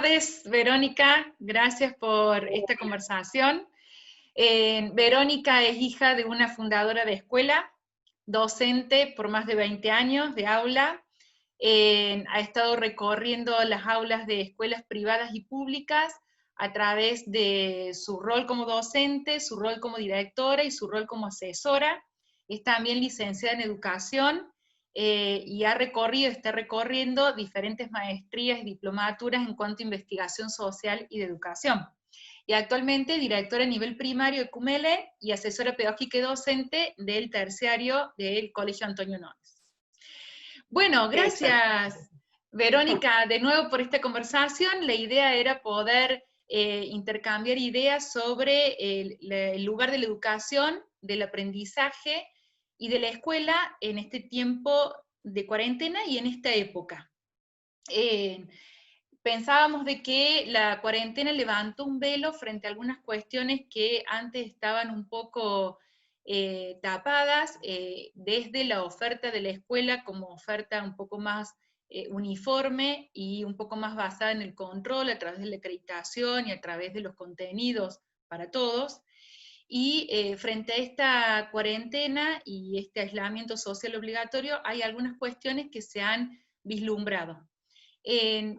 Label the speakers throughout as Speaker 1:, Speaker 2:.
Speaker 1: tardes, Verónica. Gracias por esta conversación. Verónica es hija de una fundadora de escuela, docente por más de 20 años de aula. Ha estado recorriendo las aulas de escuelas privadas y públicas a través de su rol como docente, su rol como directora y su rol como asesora. Es también licenciada en educación y está recorriendo diferentes maestrías y diplomaturas en cuanto a investigación social y de educación. Y actualmente directora a nivel primario de CUMELE y asesora pedagógica y docente del terciario del Colegio Antonio Nones. Bueno, gracias Verónica de nuevo por esta conversación. La idea era poder intercambiar ideas sobre el lugar de la educación, del aprendizaje y de la escuela en este tiempo de cuarentena y en esta época. Pensábamos de que la cuarentena levantó un velo frente a algunas cuestiones que antes estaban un poco tapadas, desde la oferta de la escuela como oferta un poco más uniforme y un poco más basada en el control a través de la acreditación y a través de los contenidos para todos. Y frente a esta cuarentena y este aislamiento social obligatorio, hay algunas cuestiones que se han vislumbrado.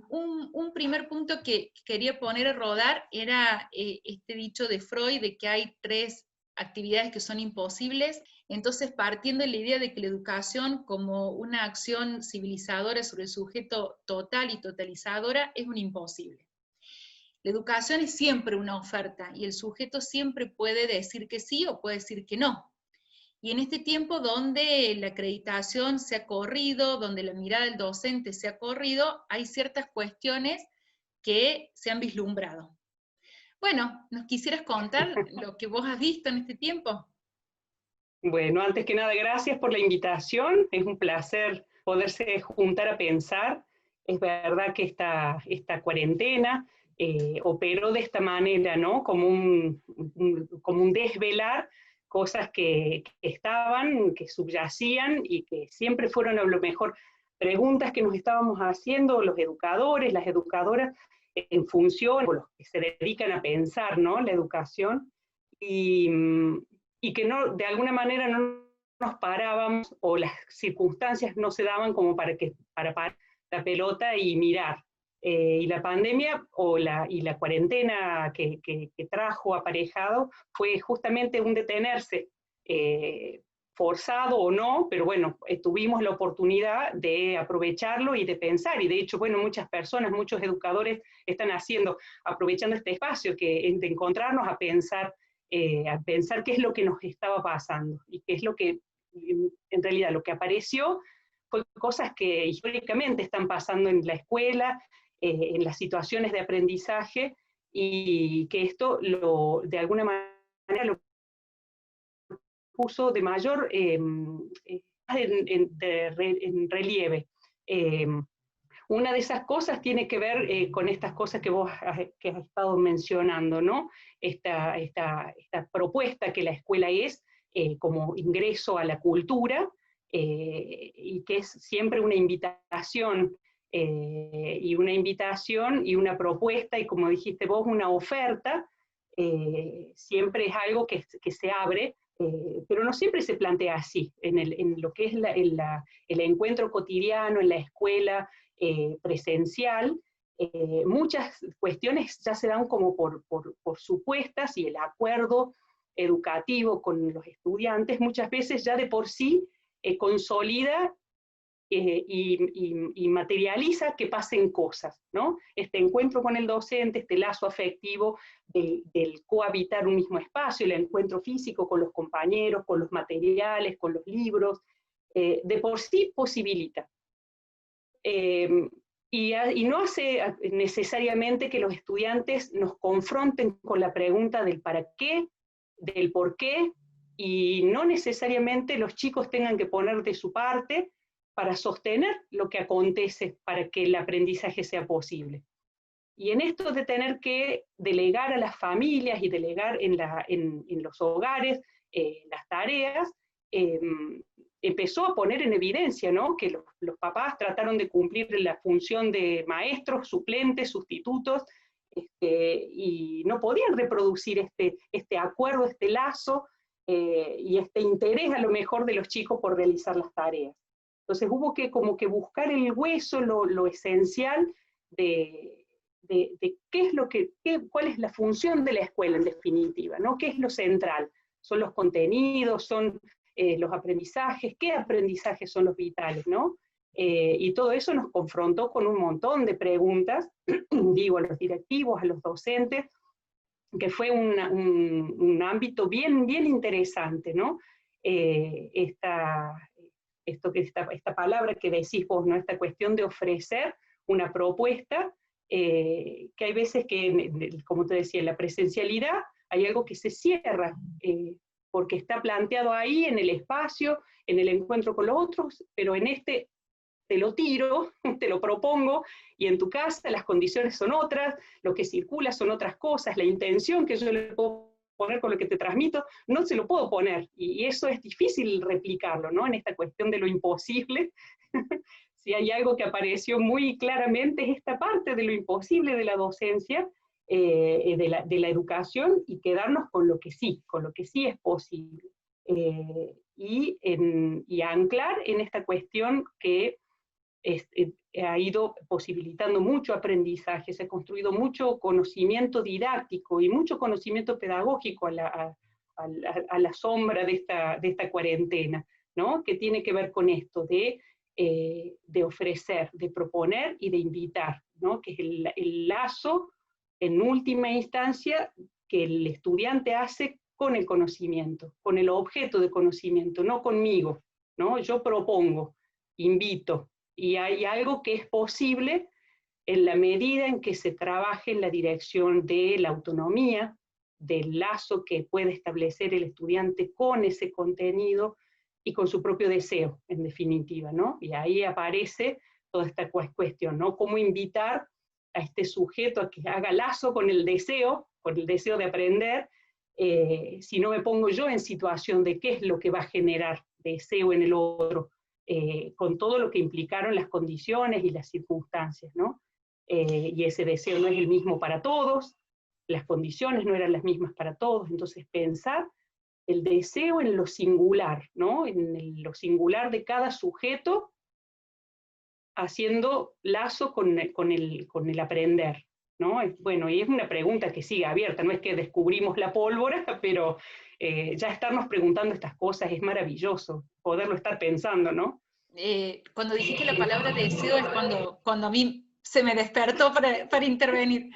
Speaker 1: Un primer punto que quería poner a rodar era este dicho de Freud de que hay 3 actividades que son imposibles. Entonces, partiendo de la idea de que la educación como una acción civilizadora sobre el sujeto total y totalizadora es un imposible. La educación es siempre una oferta y el sujeto siempre puede decir que sí o puede decir que no. Y en este tiempo donde la acreditación se ha corrido, donde la mirada del docente se ha corrido, hay ciertas cuestiones que se han vislumbrado. Bueno, ¿nos quisieras contar lo que vos has visto en este tiempo?
Speaker 2: Bueno, antes que nada, gracias por la invitación. Es un placer poderse juntar a pensar. Es verdad que esta cuarentena operó de esta manera, ¿no? Como un desvelar cosas que estaban, que subyacían y que siempre fueron a lo mejor preguntas que nos estábamos haciendo los educadores, las educadoras, en función, o los que se dedican a pensar, ¿no? La educación. Y que no, de alguna manera no nos parábamos, o las circunstancias no se daban como para parar la pelota y mirar. Y la pandemia y la cuarentena que trajo aparejado fue justamente un detenerse, forzado o no, pero bueno, tuvimos la oportunidad de aprovecharlo y de pensar, y de hecho, bueno, muchas personas, muchos educadores están aprovechando este espacio de encontrarnos a pensar qué es lo que nos estaba pasando, y qué es lo que, en realidad, lo que apareció fue cosas que históricamente están pasando en la escuela, en las situaciones de aprendizaje, y que esto de alguna manera lo puso de mayor en relieve. Una de esas cosas tiene que ver con estas cosas que vos has estado mencionando, ¿no? Esta propuesta que la escuela es como ingreso a la cultura, y que es siempre una invitación, y una propuesta, y como dijiste vos, una oferta. Siempre es algo que se abre, pero no siempre se plantea así, en lo que es el encuentro cotidiano, en la escuela, presencial. Muchas cuestiones ya se dan como por supuestas, y el acuerdo educativo con los estudiantes muchas veces ya de por sí consolida y materializa que pasen cosas, ¿no? Este encuentro con el docente, este lazo afectivo del cohabitar un mismo espacio, el encuentro físico con los compañeros, con los materiales, con los libros, de por sí posibilita. Y no hace necesariamente que los estudiantes nos confronten con la pregunta del para qué, del por qué, y no necesariamente los chicos tengan que poner de su parte para sostener lo que acontece para que el aprendizaje sea posible. Y en esto de tener que delegar a las familias y delegar en los hogares las tareas, empezó a poner en evidencia, ¿no? Que los papás trataron de cumplir la función de maestros, suplentes, sustitutos, y no podían reproducir este acuerdo, este lazo, y este interés a lo mejor de los chicos por realizar las tareas. Entonces hubo que como que buscar el hueso, lo esencial de qué es cuál es la función de la escuela en definitiva, ¿no? ¿Qué es lo central? ¿Son los contenidos? ¿Son los aprendizajes? ¿Qué aprendizajes son los vitales, no? Y todo eso nos confrontó con un montón de preguntas, digo, a los directivos, a los docentes, que fue un ámbito bien, bien interesante, ¿no? Esta palabra que decís vos, ¿no? Esta cuestión de ofrecer una propuesta, que hay veces que, como te decía, en la presencialidad hay algo que se cierra, porque está planteado ahí en el espacio, en el encuentro con los otros, pero en este te lo tiro, te lo propongo, y en tu casa las condiciones son otras, lo que circula son otras cosas, la intención que yo le puedo poner con lo que te transmito, no se lo puedo poner, y eso es difícil replicarlo, ¿no? En esta cuestión de lo imposible, si hay algo que apareció muy claramente es esta parte de lo imposible de la docencia, de la educación, y quedarnos con lo que sí es posible. Y anclar en esta cuestión que ha ido posibilitando mucho aprendizaje, se ha construido mucho conocimiento didáctico y mucho conocimiento pedagógico a la sombra de esta cuarentena, ¿no? Que tiene que ver con esto de ofrecer, de proponer y de invitar, ¿no? Que es el lazo, en última instancia, que el estudiante hace con el conocimiento, con el objeto de conocimiento, no conmigo, ¿no? Yo propongo, invito, y hay algo que es posible en la medida en que se trabaje en la dirección de la autonomía, del lazo que puede establecer el estudiante con ese contenido y con su propio deseo, en definitiva, ¿no? Y ahí aparece toda esta cuestión, ¿no? Cómo invitar a este sujeto a que haga lazo con el deseo de aprender, si no me pongo yo en situación de qué es lo que va a generar deseo en el otro, con todo lo que implicaron las condiciones y las circunstancias, ¿no? Y ese deseo no es el mismo para todos, las condiciones no eran las mismas para todos, entonces pensar el deseo en lo singular, ¿no? En lo singular de cada sujeto, haciendo lazo con el aprender, ¿no? Bueno, y es una pregunta que sigue abierta, no es que descubrimos la pólvora, pero ya estarnos preguntando estas cosas es maravilloso, poderlo estar pensando, ¿no?
Speaker 1: Cuando dijiste la palabra deseo es cuando a mí se me despertó para intervenir,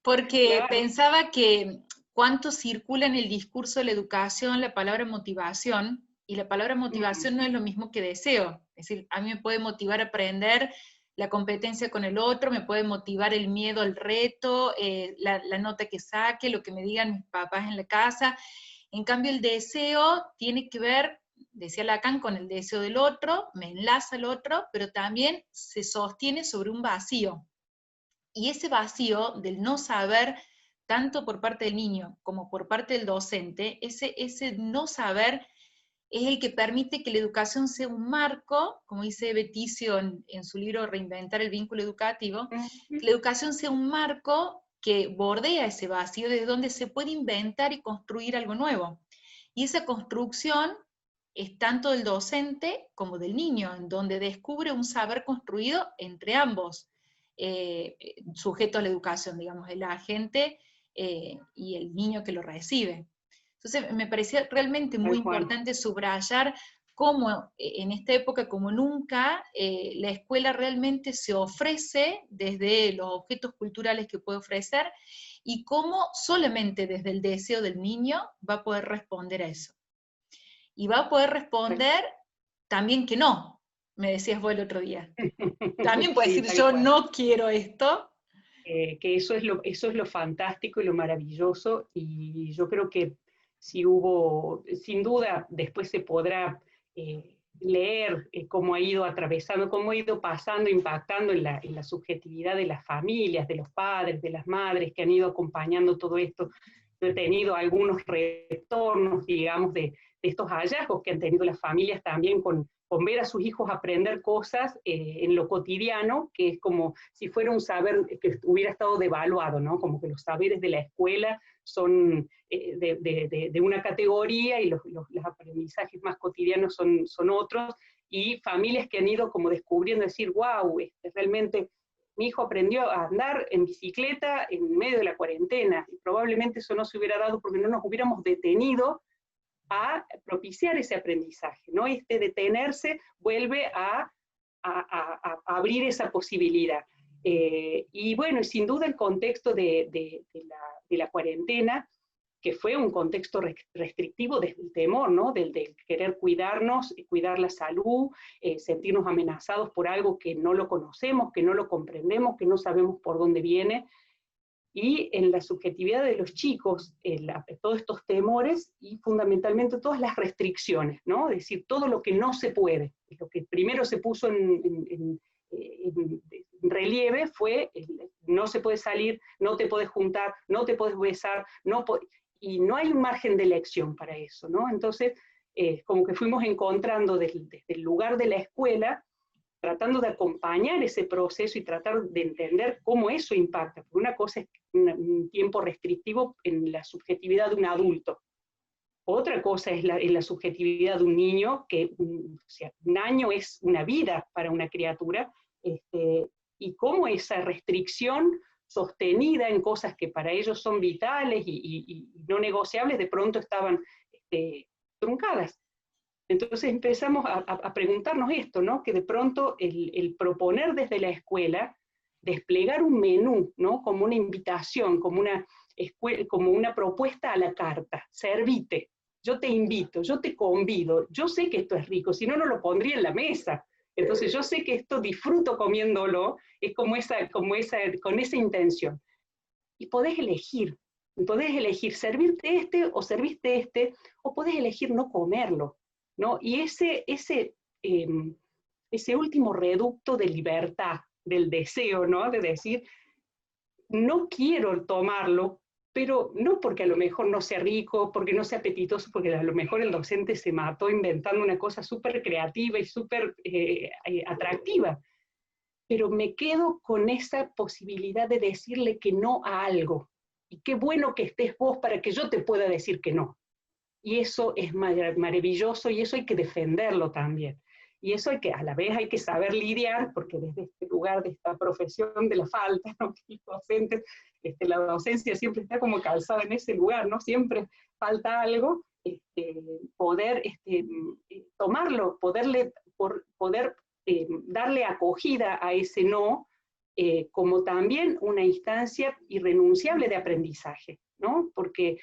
Speaker 1: porque
Speaker 2: Claro.
Speaker 1: pensaba que cuánto circula en el discurso de la educación la palabra motivación, y la palabra motivación no es lo mismo que deseo. Es decir, a mí me puede motivar a aprender la competencia con el otro, me puede motivar el miedo al reto, la nota que saque, lo que me digan mis papás en la casa. En cambio, el deseo tiene que ver, decía Lacan, con el deseo del otro, me enlaza al otro, pero también se sostiene sobre un vacío. Y ese vacío del no saber, tanto por parte del niño como por parte del docente, ese no saber es el que permite que la educación sea un marco, como dice Beticio en su libro Reinventar el vínculo educativo, que la educación sea un marco que bordea ese vacío desde donde se puede inventar y construir algo nuevo. Y esa construcción es tanto del docente como del niño, en donde descubre un saber construido entre ambos sujetos a la educación, digamos, el agente y el niño que lo recibe. Entonces, me parecía realmente muy importante subrayar cómo en esta época, como nunca, la escuela realmente se ofrece desde los objetos culturales que puede ofrecer y cómo solamente desde el deseo del niño va a poder responder a eso. Y va a poder responder también que no, me decías vos el otro día. También puede decir, yo no quiero esto.
Speaker 2: Que eso es lo fantástico y lo maravilloso, y yo creo que si hubo, sin duda, después se podrá leer cómo ha ido atravesando, cómo ha ido pasando, impactando en la subjetividad de las familias, de los padres, de las madres que han ido acompañando todo esto. Yo he tenido algunos retornos, digamos, de estos hallazgos que han tenido las familias también con ver a sus hijos aprender cosas en lo cotidiano, que es como si fuera un saber que hubiera estado devaluado, ¿no? Como que los saberes de la escuela son de una categoría y los aprendizajes más cotidianos son otros, y familias que han ido como descubriendo, decir, wow, realmente mi hijo aprendió a andar en bicicleta en medio de la cuarentena, y probablemente eso no se hubiera dado porque no nos hubiéramos detenido a propiciar ese aprendizaje, ¿no? Detenerse vuelve a abrir esa posibilidad. Y bueno, sin duda el contexto de la cuarentena, que fue un contexto restrictivo desde el temor, ¿no? Del querer cuidarnos, cuidar la salud, sentirnos amenazados por algo que no lo conocemos, que no lo comprendemos, que no sabemos por dónde viene, y en la subjetividad de los chicos, todos estos temores y fundamentalmente todas las restricciones, ¿no? Es decir, todo lo que no se puede. Lo que primero se puso en relieve fue, no se puede salir, no te puedes juntar, no te puedes besar, y no hay un margen de elección para eso, ¿no? Entonces, como que fuimos encontrando desde el lugar de la escuela, tratando de acompañar ese proceso y tratar de entender cómo eso impacta. Porque una cosa es un tiempo restrictivo en la subjetividad de un adulto. Otra cosa es la subjetividad de un niño, que o sea, un año es una vida para una criatura, y cómo esa restricción sostenida en cosas que para ellos son vitales y no negociables, de pronto estaban truncadas. Entonces empezamos a preguntarnos esto, ¿no? Que de pronto el proponer desde la escuela, desplegar un menú, ¿no? Como una invitación, como una propuesta a la carta, servite, yo te invito, yo te convido, yo sé que esto es rico, si no, no lo pondría en la mesa. Entonces yo sé que esto disfruto comiéndolo, es con esa intención. Y podés elegir servirte o podés elegir no comerlo, ¿no? Y ese último reducto de libertad, del deseo, ¿no? De decir, no quiero tomarlo, pero no porque a lo mejor no sea rico, porque no sea apetitoso, porque a lo mejor el docente se mató inventando una cosa súper creativa y súper atractiva, pero me quedo con esa posibilidad de decirle que no a algo. Y qué bueno que estés vos para que yo te pueda decir que no. Y eso es maravilloso y eso hay que defenderlo también. Y eso a la vez hay que saber lidiar, porque desde este lugar de esta profesión de la falta, ¿no? Que los docentes, la docencia siempre está como calzada en ese lugar, ¿no? Siempre falta algo, poder tomarlo, poder darle acogida a ese no, como también una instancia irrenunciable de aprendizaje, ¿no? Porque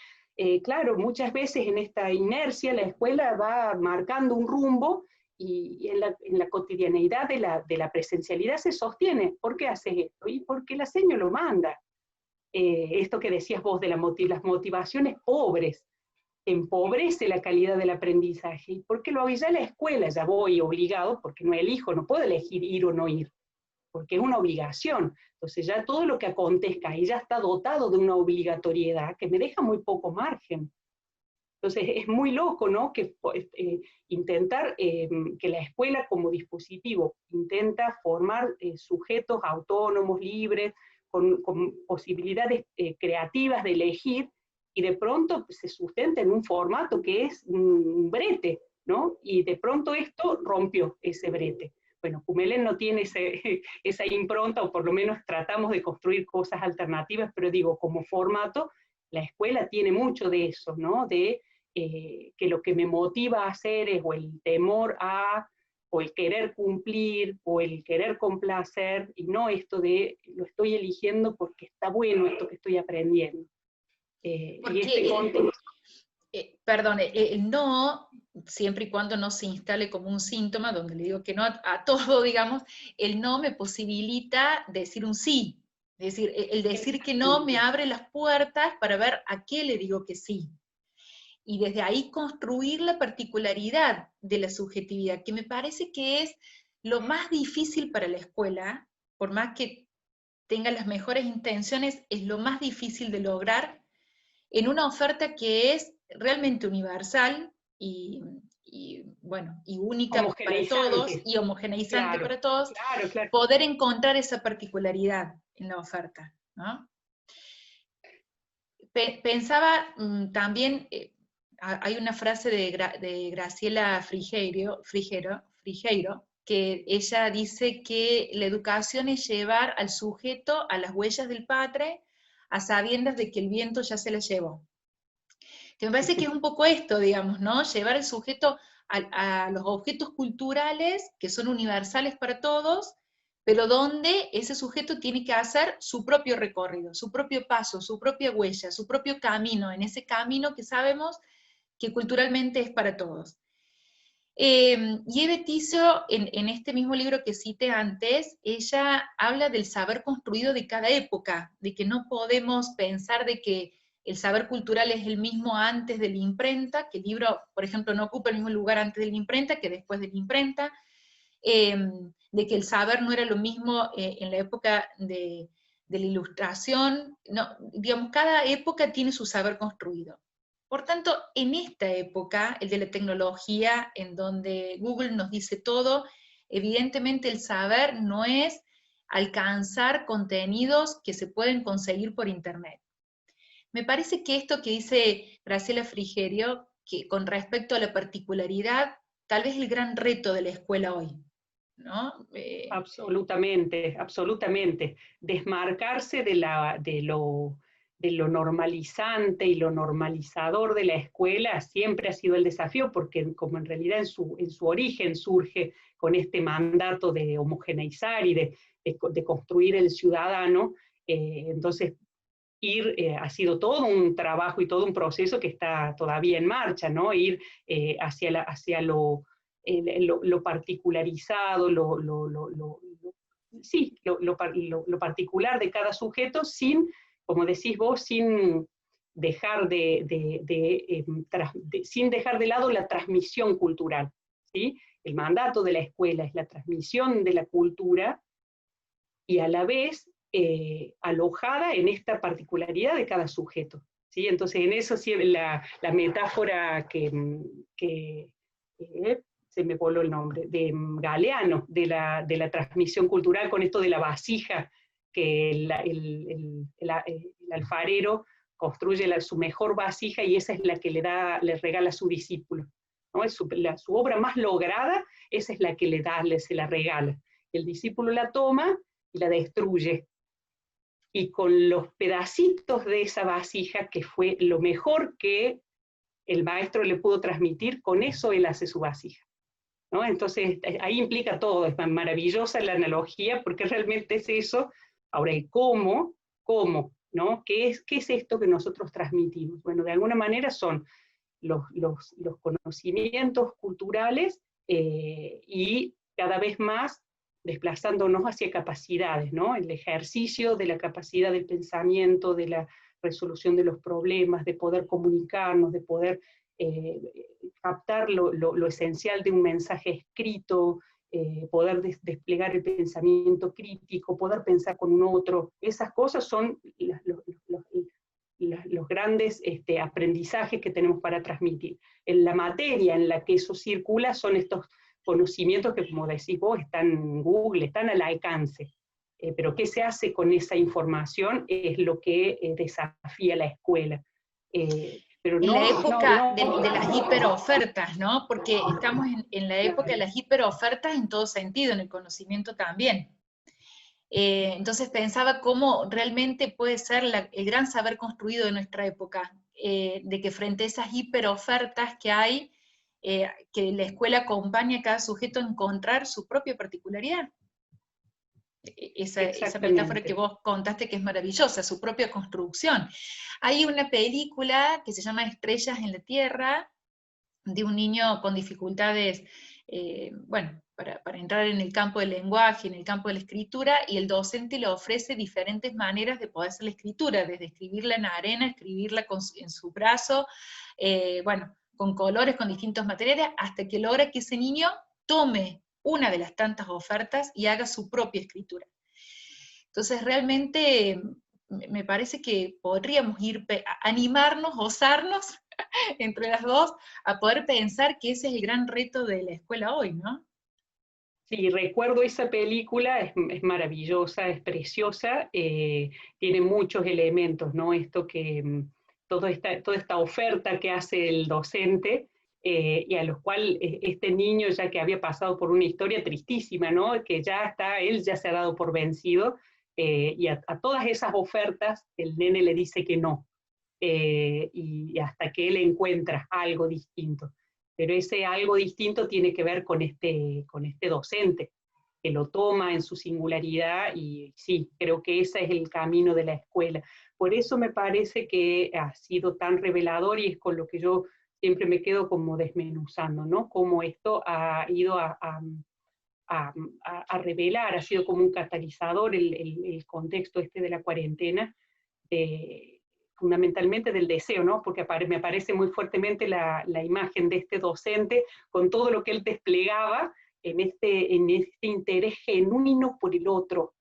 Speaker 2: claro, muchas veces en esta inercia la escuela va marcando un rumbo y en la cotidianeidad de la presencialidad se sostiene. ¿Por qué haces esto? Y porque la seño lo manda. Esto que decías vos de las motivaciones pobres, empobrece la calidad del aprendizaje. ¿Y por qué lo hago? Ya la escuela ya voy obligado, porque no elijo, no puedo elegir ir o no ir, porque es una obligación. Entonces ya todo lo que acontezca ahí ya está dotado de una obligatoriedad que me deja muy poco margen. Entonces es muy loco, ¿no? Que intentar que la escuela como dispositivo intenta formar sujetos autónomos, libres, con posibilidades creativas de elegir, y de pronto se sustenta en un formato que es un brete, ¿no? Y de pronto esto rompió ese brete. Bueno, Cumelen no tiene esa impronta, o por lo menos tratamos de construir cosas alternativas, pero digo, como formato, la escuela tiene mucho de eso, ¿no? De que lo que me motiva a hacer es o el temor a, o el querer cumplir, o el querer complacer, y no esto de lo estoy eligiendo porque está bueno esto que estoy aprendiendo. Y este contexto...
Speaker 1: Perdón, el no, siempre y cuando no se instale como un síntoma, donde le digo que no a todo, digamos, el no me posibilita decir un sí. Es decir, el decir que no me abre las puertas para ver a qué le digo que sí. Y desde ahí construir la particularidad de la subjetividad, que me parece que es lo más difícil para la escuela, por más que tenga las mejores intenciones, es lo más difícil de lograr en una oferta que es realmente universal, bueno, y única para todos, y homogeneizante
Speaker 2: claro,
Speaker 1: para todos,
Speaker 2: claro, claro.
Speaker 1: poder encontrar esa particularidad en la oferta, ¿no? Pensaba también, hay una frase de Graciela Frigeiro, que ella dice que la educación es llevar al sujeto a las huellas del padre, a sabiendas de que el viento ya se la llevó. Que me parece que es un poco esto, digamos, ¿no? Llevar al sujeto a los objetos culturales que son universales para todos, pero donde ese sujeto tiene que hacer su propio recorrido, su propio paso, su propia huella, su propio camino, en ese camino que sabemos que culturalmente es para todos. Y Eve Tiso, en este mismo libro que cité antes, ella habla del saber construido de cada época, de que no podemos pensar de que el saber cultural es el mismo antes de la imprenta, que el libro, por ejemplo, no ocupa el mismo lugar antes de la imprenta que después de la imprenta, de que el saber no era lo mismo en la época de la ilustración, no, digamos, cada época tiene su saber construido. Por tanto, en esta época, el de la tecnología, en donde Google nos dice todo, evidentemente el saber no es alcanzar contenidos que se pueden conseguir por Internet. Me parece que esto que dice Graciela Frigerio, que con respecto a la particularidad, tal vez el gran reto de la escuela hoy, ¿no?
Speaker 2: Absolutamente, absolutamente. Desmarcarse de lo normalizante y lo normalizador de la escuela siempre ha sido el desafío, porque como en realidad en su origen surge con este mandato de homogeneizar y de construir el ciudadano, entonces ha sido todo un trabajo y todo un proceso que está todavía en marcha, ¿no? Ir hacia lo particularizado, sí, lo particular de cada sujeto, sin, como decís vos, sin dejar sin dejar de lado la transmisión cultural, ¿sí? El mandato de la escuela es la transmisión de la cultura y a la vez alojada en esta particularidad de cada sujeto, ¿sí? Entonces, en eso sí, la metáfora que se me voló el nombre, de Galeano, de la transmisión cultural con esto de la vasija, que el alfarero construye su mejor vasija y esa es la que le regala a su discípulo, ¿no? Es su obra más lograda, esa es la que se la regala. El discípulo la toma y la destruye. Y con los pedacitos de esa vasija, que fue lo mejor que el maestro le pudo transmitir, con eso él hace su vasija, ¿no? Entonces, ahí implica todo, es maravillosa la analogía, porque realmente es eso. Ahora, el cómo, ¿no? ¿Qué es esto que nosotros transmitimos? Bueno, de alguna manera son los conocimientos culturales y cada vez más desplazándonos hacia capacidades, ¿no? El ejercicio de la capacidad del pensamiento, de la resolución de los problemas, de poder comunicarnos, de poder captar lo esencial de un mensaje escrito, poder desplegar el pensamiento crítico, poder pensar con un otro. Esas cosas son los grandes aprendizajes que tenemos para transmitir. En la materia en la que eso circula son estos conocimientos que, como decís vos, están en Google, están al alcance. Pero qué se hace con esa información es lo que desafía la escuela. Pero
Speaker 1: en
Speaker 2: no,
Speaker 1: la época
Speaker 2: no,
Speaker 1: de las hiperofertas, ¿no? Porque estamos en la época de las hiperofertas en todo sentido, en el conocimiento también. Entonces pensaba cómo realmente puede ser el gran saber construido de nuestra época, de que frente a esas hiperofertas que hay, que la escuela acompaña a cada sujeto a encontrar su propia particularidad. Esa metáfora que vos contaste que es maravillosa, su propia construcción. Hay una película que se llama Estrellas en la Tierra, de un niño con dificultades, bueno, para entrar en el campo del lenguaje, en el campo de la escritura, y el docente le ofrece diferentes maneras de poder hacer la escritura, desde escribirla en arena, escribirla en su brazo, bueno, con colores, con distintos materiales, hasta que logra que ese niño tome una de las tantas ofertas y haga su propia escritura. Entonces realmente me parece que podríamos animarnos, osarnos entre las dos, a poder pensar que ese es el gran reto de la escuela hoy, ¿no?
Speaker 2: Sí, recuerdo esa película, es maravillosa, es preciosa, tiene muchos elementos, ¿no? Esto que, toda esta oferta que hace el docente, y a los cuales este niño, ya que había pasado por una historia tristísima, ¿no? Que ya está, él ya se ha dado por vencido, y a todas esas ofertas el nene le dice que no, y hasta que él encuentra algo distinto. Pero ese algo distinto tiene que ver con este docente, que lo toma en su singularidad, y sí, creo que ese es el camino de la escuela. Por eso me parece que ha sido tan revelador, y es con lo que yo siempre me quedo como desmenuzando, ¿no? Cómo esto ha ido a revelar, ha sido como un catalizador el contexto este de la cuarentena, fundamentalmente del deseo, ¿no? Porque me aparece muy fuertemente la imagen de este docente con todo lo que él desplegaba en este interés genuino por el otro,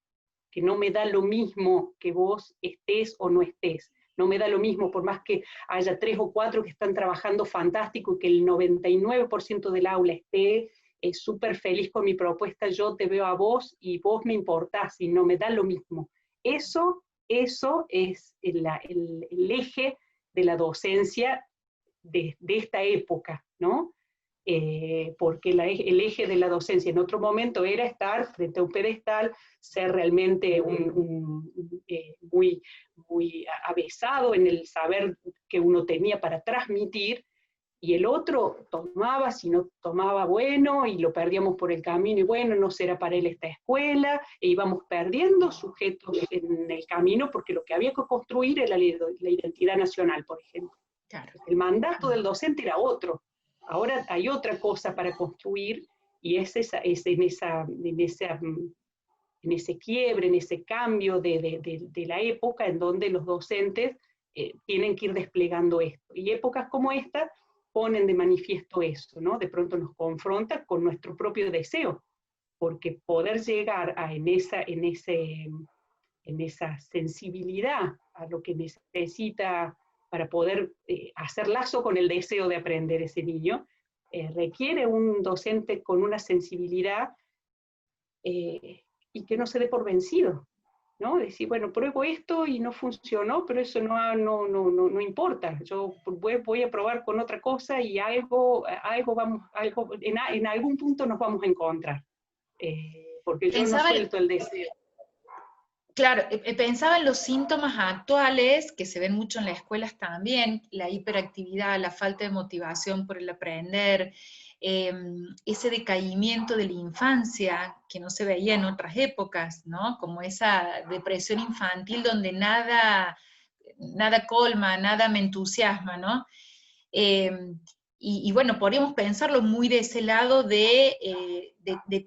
Speaker 2: que no me da lo mismo que vos estés o no estés. No me da lo mismo, por más que haya 3 o 4 que están trabajando fantástico y que el 99% del aula esté súper feliz con mi propuesta, yo te veo a vos y vos me importás y no me da lo mismo. Eso es el eje de la docencia de esta época, ¿no? Porque el eje de la docencia en otro momento era estar frente a un pedestal, ser realmente muy avesado en el saber que uno tenía para transmitir, y el otro tomaba, si no tomaba, bueno, y lo perdíamos por el camino, y bueno, no será para él esta escuela, e íbamos perdiendo sujetos en el camino, porque lo que había que construir era la identidad nacional, por ejemplo.
Speaker 1: Claro.
Speaker 2: El mandato del docente era otro. Ahora hay otra cosa para construir, y es en ese quiebre, en ese cambio de la época en donde los docentes tienen que ir desplegando esto. Y épocas como esta ponen de manifiesto eso, ¿no? De pronto nos confronta con nuestro propio deseo, porque poder llegar en esa sensibilidad a lo que necesita para poder hacer lazo con el deseo de aprender ese niño, requiere un docente con una sensibilidad, y que no se dé por vencido, ¿no? Decir, bueno, pruebo esto y no funcionó, pero eso no importa, yo voy a probar con otra cosa, y en algún punto nos vamos a encontrar, porque yo no
Speaker 1: Pensaba,
Speaker 2: suelto el deseo.
Speaker 1: claro, pensaba en los síntomas actuales, que se ven mucho en las escuelas también, la hiperactividad, la falta de motivación por el aprender, ese decaimiento de la infancia que no se veía en otras épocas, ¿no? Como esa depresión infantil donde nada colma, nada me entusiasma, ¿no? Y bueno, podríamos pensarlo muy de ese lado de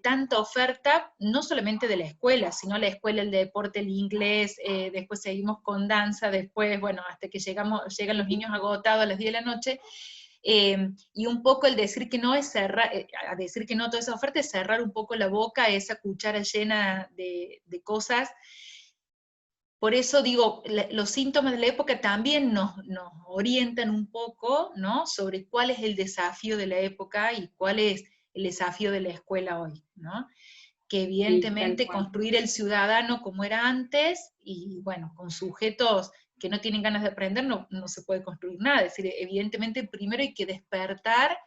Speaker 1: tanta oferta, no solamente de la escuela, sino la escuela, el deporte, el inglés, después seguimos con danza, después, bueno, hasta que llegan los niños agotados a las 10 de la noche, y un poco el decir que no es cerrar, a decir que no a toda esa oferta es cerrar un poco la boca a esa cuchara llena de cosas. Por eso digo, los síntomas de la época también nos orientan un poco, ¿no? Sobre cuál es el desafío de la época y cuál es el desafío de la escuela hoy, ¿no? Que evidentemente
Speaker 2: Sí,
Speaker 1: construir el ciudadano como era antes, y bueno, con sujetos que no tienen ganas de aprender, no se puede construir nada. Es decir, evidentemente primero hay que despertar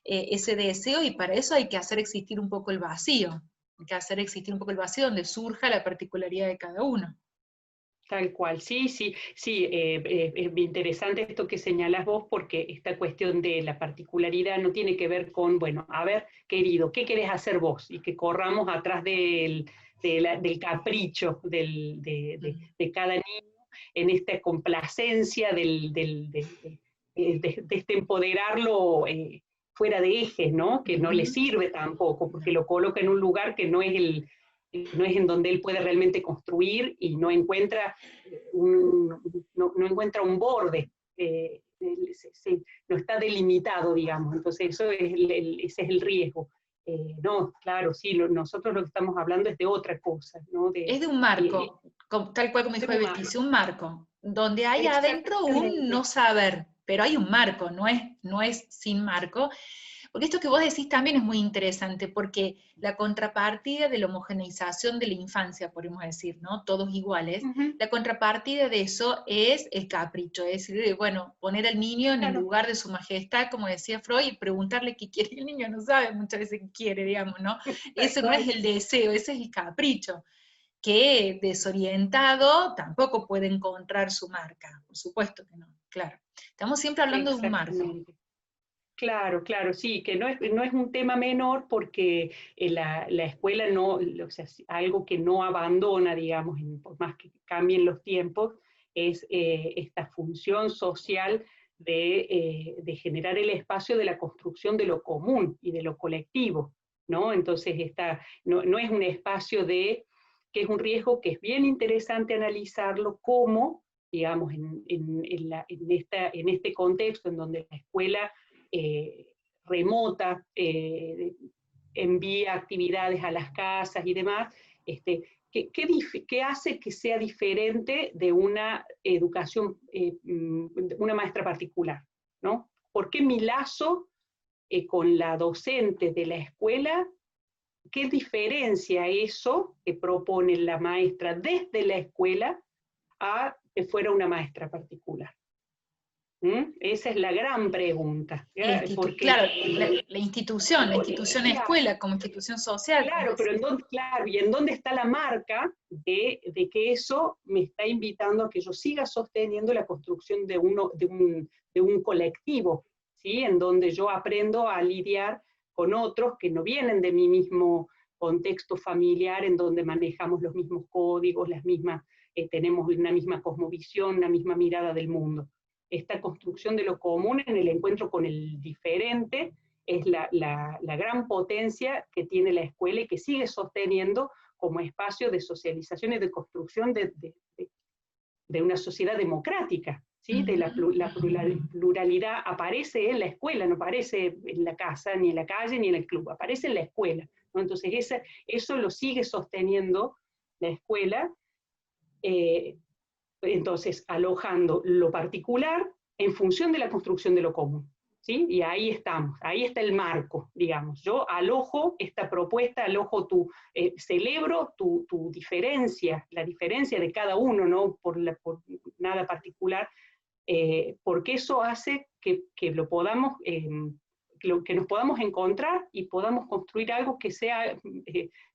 Speaker 1: ese deseo, y para eso hay que hacer existir un poco el vacío, hay que hacer existir un poco el vacío donde surja la particularidad de cada uno.
Speaker 2: Tal cual, sí, sí, sí, es interesante esto que señalas vos, porque esta cuestión de la particularidad no tiene que ver con, bueno, a ver, querido, ¿qué querés hacer vos? Y que corramos atrás del capricho de cada niño, en esta complacencia de este empoderarlo fuera de ejes, ¿no? Que no le sirve tampoco, porque lo coloca en un lugar que no es en donde él puede realmente construir, y no encuentra no encuentra un borde, no está delimitado, digamos. Entonces ese es el riesgo. No, claro, sí, nosotros lo que estamos hablando es de otra cosa, ¿no?
Speaker 1: Es de un marco, tal cual como dijo Beatriz, un marco, donde hay adentro un
Speaker 2: Exactamente.
Speaker 1: no saber, pero hay un marco, no es sin marco. Porque esto que vos decís también es muy interesante, porque la contrapartida de la homogeneización de la infancia, podemos decir, ¿no? Todos iguales,
Speaker 2: Ujú.
Speaker 1: la contrapartida de eso es el capricho, es decir, bueno, poner al niño en el
Speaker 2: Claro,
Speaker 1: lugar de su majestad, como decía Freud, y preguntarle qué quiere. El niño no sabe muchas veces qué quiere, digamos, ¿no?
Speaker 2: tal
Speaker 1: Eso no es
Speaker 2: cual.
Speaker 1: el deseo, ese es el capricho, que desorientado tampoco puede encontrar su marca, por supuesto que no, claro. Estamos siempre hablando de un marco.
Speaker 2: Exactamente. Claro, claro, sí, que no es un tema menor porque la escuela no, o sea, algo que no abandona, digamos, por más que cambien los tiempos, es esta función social de generar el espacio de la construcción de lo común y de lo colectivo, ¿no? Entonces, no es un espacio que es un riesgo que es bien interesante analizarlo como, digamos, en este contexto en donde la escuela remota, envía actividades a las casas y demás, ¿qué hace que sea diferente de una educación, de una maestra particular? ¿No? ¿Por qué mi lazo con la docente de la escuela? ¿Qué diferencia eso que propone la maestra desde la escuela a que fuera una maestra particular? Esa es la gran pregunta, porque
Speaker 1: Claro, la institución
Speaker 2: claro,
Speaker 1: escuela como institución social, como
Speaker 2: claro, pero
Speaker 1: decís.
Speaker 2: claro, ¿y en dónde está la marca de que eso me está invitando a que yo siga sosteniendo la construcción de un colectivo, ¿sí? En donde yo aprendo a lidiar con otros que no vienen de mi mismo contexto familiar, en donde manejamos los mismos códigos, tenemos una misma cosmovisión, una misma mirada del mundo. Esta construcción de lo común en el encuentro con el diferente es la gran potencia que tiene la escuela y que sigue sosteniendo como espacio de socialización y de construcción de una sociedad democrática. ¿Sí? De la pluralidad aparece en la escuela, no aparece en la casa, ni en la calle, ni en el club, aparece en la escuela, ¿no? Entonces eso lo sigue sosteniendo la escuela, entonces alojando lo particular en función de la construcción de lo común. ¿Sí? Y ahí estamos, ahí está el marco, digamos. Yo alojo esta propuesta, celebro tu diferencia, la diferencia de cada uno, no por nada particular, porque eso hace que lo podamos, que nos podamos encontrar y podamos construir algo que sea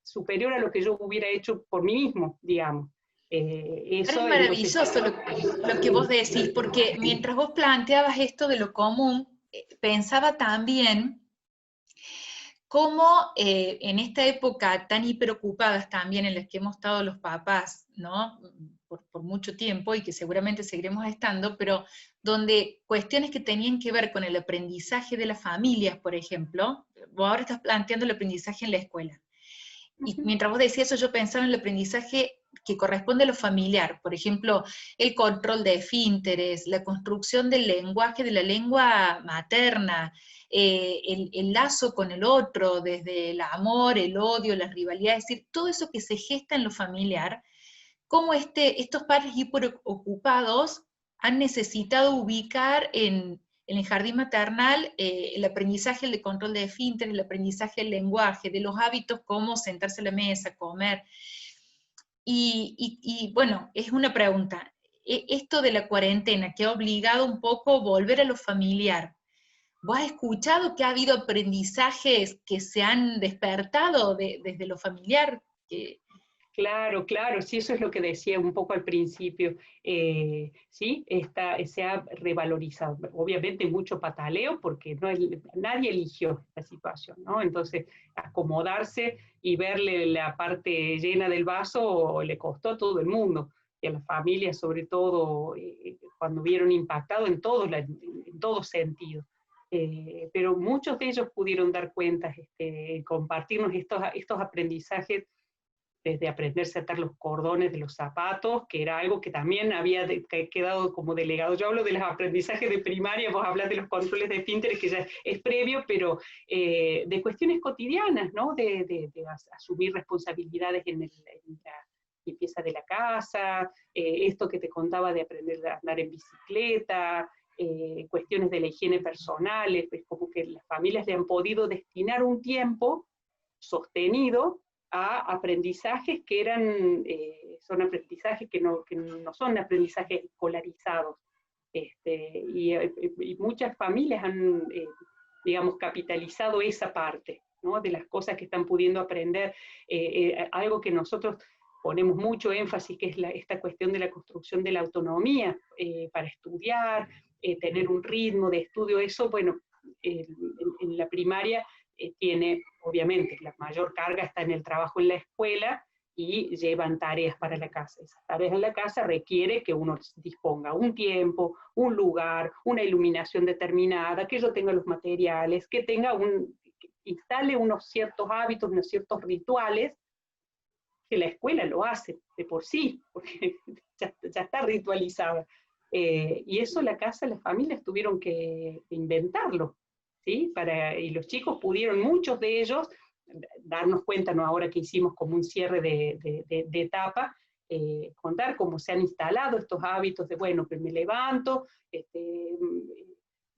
Speaker 2: superior a lo que yo hubiera hecho por mí mismo, digamos.
Speaker 1: Ahora es
Speaker 2: Eso, entonces,
Speaker 1: maravilloso lo que vos decís, porque mientras vos planteabas esto de lo común, pensaba también cómo en esta época tan hiperocupadas también en las que hemos estado los papás, ¿no? Por mucho tiempo y que seguramente seguiremos estando, pero donde cuestiones que tenían que ver con el aprendizaje de las familias, por ejemplo, vos ahora estás planteando el aprendizaje en la escuela. Y mientras vos decías eso, yo pensaba en el aprendizaje que corresponde a lo familiar, por ejemplo, el control de esfínteres, la construcción del lenguaje, de la lengua materna, el lazo con el otro, desde el amor, el odio, la rivalidad, es decir, todo eso que se gesta en lo familiar, cómo estos padres hiperocupados han necesitado ubicar en el jardín maternal el aprendizaje, el de control de esfínteres, el aprendizaje del lenguaje, de los hábitos como sentarse a la mesa, comer. Bueno, es una pregunta. Esto de la cuarentena que ha obligado un poco a volver a lo familiar, ¿vos has escuchado que ha habido aprendizajes que se han despertado desde lo familiar?
Speaker 2: claro, claro, sí, eso es lo que decía un poco al principio. Sí, se ha revalorizado. Obviamente mucho pataleo porque nadie eligió esta situación, ¿no? Entonces, acomodarse y verle la parte llena del vaso le costó a todo el mundo y a las familias, sobre todo, cuando vieron impactado en todo sentido. Pero muchos de ellos pudieron dar cuenta, compartirnos estos aprendizajes desde aprenderse a atar los cordones de los zapatos, que era algo que también había quedado como delegado. Yo hablo de los aprendizajes de primaria, vos hablas de los controles de esfínteres, que ya es previo, pero de cuestiones cotidianas, ¿no? De asumir responsabilidades en la limpieza de la casa, esto que te contaba de aprender a andar en bicicleta, cuestiones de la higiene personal, es como que las familias le han podido destinar un tiempo sostenido a aprendizajes que son aprendizajes que no son aprendizajes escolarizados. Y muchas familias han, digamos, capitalizado esa parte, ¿no? De las cosas que están pudiendo aprender. Algo que nosotros ponemos mucho énfasis, que es esta cuestión de la construcción de la autonomía para estudiar, tener un ritmo de estudio. Eso, bueno, en la primaria tiene, obviamente, la mayor carga está en el trabajo en la escuela, y llevan tareas para la casa. Esas tareas en la casa requiere que uno disponga un tiempo, un lugar, una iluminación determinada, que yo tenga los materiales, que instale unos ciertos hábitos, unos ciertos rituales, que la escuela lo hace de por sí, porque ya está ritualizada. Y eso la casa, las familias tuvieron que inventarlo, ¿sí? Y los chicos pudieron, muchos de ellos, darnos cuenta, ¿no? Ahora que hicimos como un cierre de etapa, contar cómo se han instalado estos hábitos de, bueno, pues me levanto,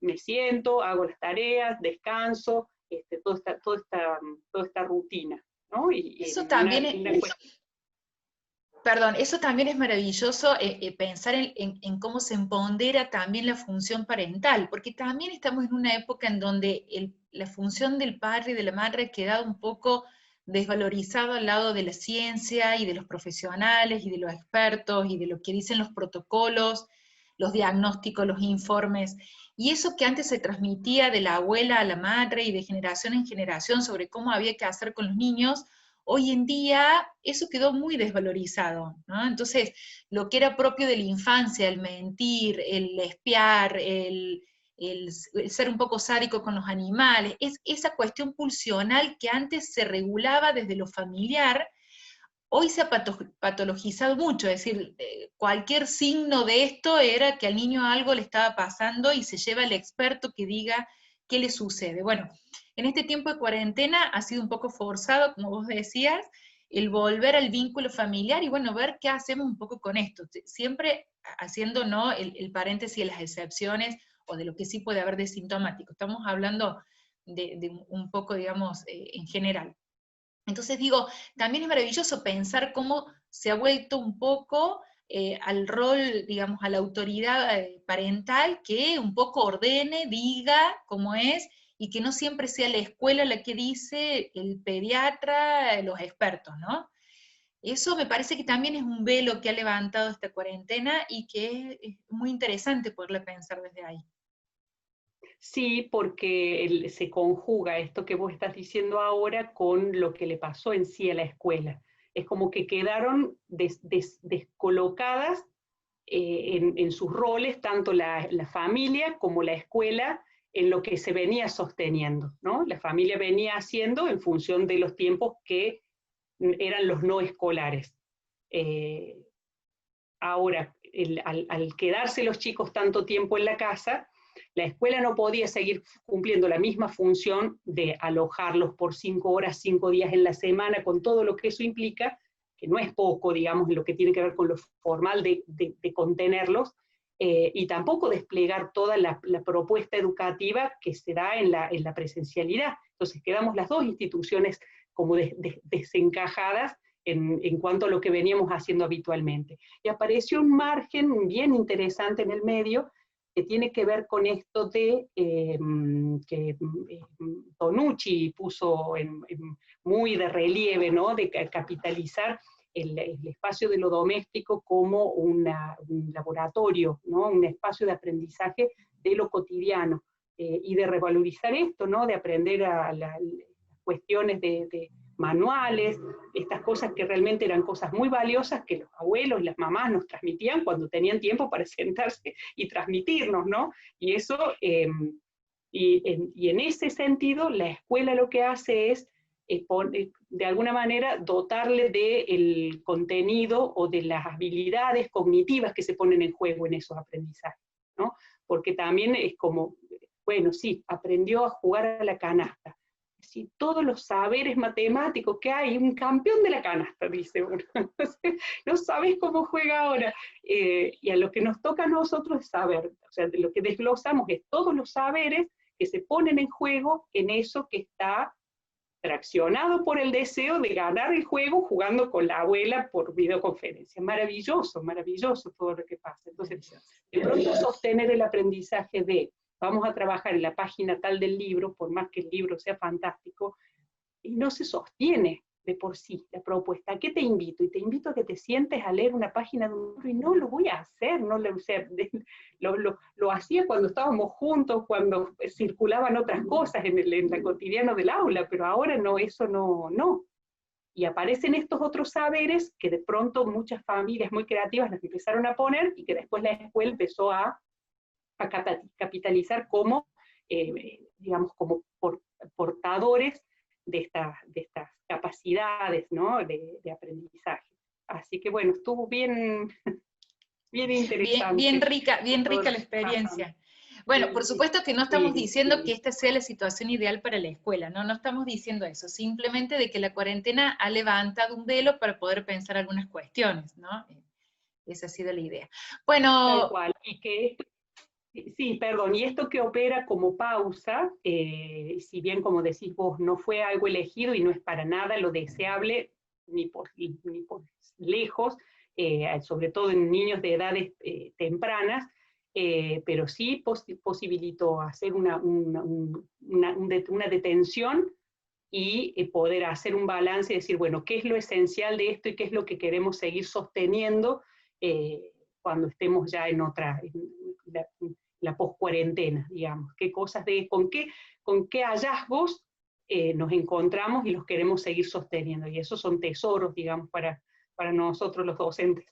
Speaker 2: me siento, hago las tareas, descanso, toda esta rutina, ¿no?
Speaker 1: Eso también Perdón, eso también es maravilloso, pensar en cómo se empodera también la función parental, porque también estamos en una época en donde la función del padre y de la madre ha quedado un poco desvalorizado al lado de la ciencia y de los profesionales y de los expertos y de lo que dicen los protocolos, los diagnósticos, los informes. Y eso que antes se transmitía de la abuela a la madre y de generación en generación sobre cómo había que hacer con los niños, hoy en día eso quedó muy desvalorizado, ¿no? Entonces, lo que era propio de la infancia, el mentir, el espiar, el ser un poco sádico con los animales, es esa cuestión pulsional que antes se regulaba desde lo familiar, hoy se ha patologizado mucho, es decir, cualquier signo de esto era que al niño algo le estaba pasando y se lleva al experto que diga qué le sucede. Bueno, en este tiempo de cuarentena ha sido un poco forzado, como vos decías, el volver al vínculo familiar y bueno, ver qué hacemos un poco con esto, siempre haciendo, ¿no?, el paréntesis de las excepciones o de lo que sí puede haber de sintomático. Estamos hablando de un poco, digamos, en general. Entonces digo, también es maravilloso pensar cómo se ha vuelto un poco al rol, digamos, a la autoridad parental que un poco ordene, diga cómo es, y que no siempre sea la escuela la que dice, el pediatra, los expertos, ¿no? Eso me parece que también es un velo que ha levantado esta cuarentena y que es muy interesante poderle pensar desde ahí.
Speaker 2: Sí, porque se conjuga esto que vos estás diciendo ahora con lo que le pasó en sí a la escuela. Es como que quedaron descolocadas en sus roles, tanto la familia como la escuela, en lo que se venía sosteniendo, ¿no? La familia venía haciendo en función de los tiempos que eran los no escolares. Ahora, al quedarse los chicos tanto tiempo en la casa, la escuela no podía seguir cumpliendo la misma función de alojarlos por 5 horas, 5 días en la semana, con todo lo que eso implica, que no es poco, digamos, en lo que tiene que ver con lo formal de contenerlos, y tampoco desplegar toda la propuesta educativa que se da en la presencialidad. Entonces quedamos las dos instituciones como desencajadas en cuanto a lo que veníamos haciendo habitualmente. Y apareció un margen bien interesante en el medio, que tiene que ver con esto de que Tonucci puso muy de relieve, ¿no?, de capitalizar el espacio de lo doméstico como un laboratorio, ¿no?, un espacio de aprendizaje de lo cotidiano, y de revalorizar esto, ¿no?, de aprender a las cuestiones de manuales, estas cosas que realmente eran cosas muy valiosas que los abuelos y las mamás nos transmitían cuando tenían tiempo para sentarse y transmitirnos, ¿no? Y eso, y en ese sentido, la escuela lo que hace es, de alguna manera, dotarle del contenido o de las habilidades cognitivas que se ponen en juego en esos aprendizajes, ¿no? Porque también es como, bueno, sí, aprendió a jugar a la canasta, si todos los saberes matemáticos que hay, un campeón de la canasta, dice uno. No sabes cómo juega ahora. Y a lo que nos toca a nosotros es saber, o sea, lo que desglosamos es todos los saberes que se ponen en juego en eso que está traccionado por el deseo de ganar el juego jugando con la abuela por videoconferencia. Maravilloso, maravilloso todo lo que pasa. Entonces, de pronto sostener el aprendizaje de vamos a trabajar en la página tal del libro, por más que el libro sea fantástico, y no se sostiene de por sí la propuesta. ¿A qué te invito? Y te invito a que te sientes a leer una página de un libro, y no lo voy a hacer, no lo, o sea, lo hacía cuando estábamos juntos, cuando circulaban otras cosas en la cotidiano del aula, pero ahora no, eso no. Y aparecen estos otros saberes que de pronto muchas familias muy creativas las empezaron a poner y que después la escuela empezó a capitalizar como, digamos, como portadores de estas capacidades, ¿no? de aprendizaje. Así que bueno, estuvo bien, bien interesante.
Speaker 1: Bien rica la experiencia. Bueno, por supuesto que no estamos diciendo que esta sea la situación ideal para la escuela, ¿no? No estamos diciendo eso, simplemente de que la cuarentena ha levantado un velo para poder pensar algunas cuestiones, ¿no? Esa ha sido la idea. Bueno.
Speaker 2: Tal cual, y que sí, perdón, y esto que opera como pausa, si bien como decís vos, no fue algo elegido y no es para nada lo deseable, ni por lejos, sobre todo en niños de edades tempranas, pero sí posibilitó hacer una detención y poder hacer un balance y decir, bueno, ¿qué es lo esencial de esto y qué es lo que queremos seguir sosteniendo cuando estemos ya en otra, la post-cuarentena, digamos? ¿Qué cosas con qué hallazgos nos encontramos y los queremos seguir sosteniendo? Y esos son tesoros, digamos, para nosotros los docentes.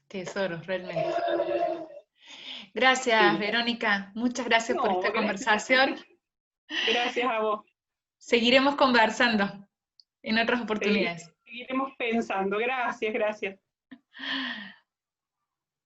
Speaker 1: Tesoros, realmente. Gracias, sí. Verónica. Muchas gracias por esta conversación.
Speaker 2: Gracias a vos.
Speaker 1: Seguiremos conversando en otras oportunidades.
Speaker 2: Seguiremos pensando. Gracias, gracias.